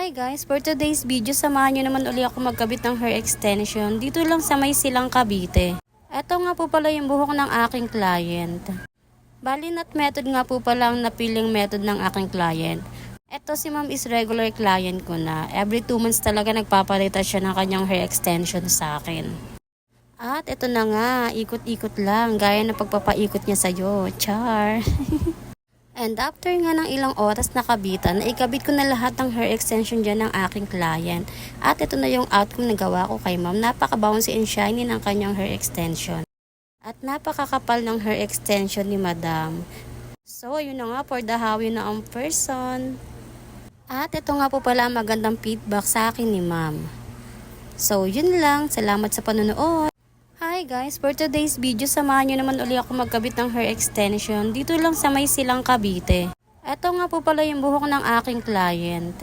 Hi guys, for today's video, samahan nyo naman uli ako magkabit ng hair extension dito lang sa May Silang, Cavite. Ito nga po pala yung buhok ng aking client. Bali nut method nga po pala ang napiling method ng aking client. Ito si ma'am is regular client ko na. Every 2 months talaga nagpapalita siya ng kanyang hair extension sa akin. At ito na nga, ikot-ikot lang, gaya ng pagpapaikot niya sa'yo. Char! And after nga ng ilang oras nakabitan, ikabit ko na lahat ng hair extension dyan ng aking client. At ito na yung outcome na gawa ko kay ma'am. Napaka-bouncy and shiny ng kanyang hair extension. At napakakapal ng hair extension ni madam. So, yun na nga for the how you know ang person. At ito nga po pala ang magandang feedback sa akin ni ma'am. So, yun lang. Salamat sa panonood. Hi guys, for today's video, samahan nyo naman uli ako magkabit ng hair extension dito lang sa May Silang, Cavite. Ito nga po pala yung buhok ng aking client.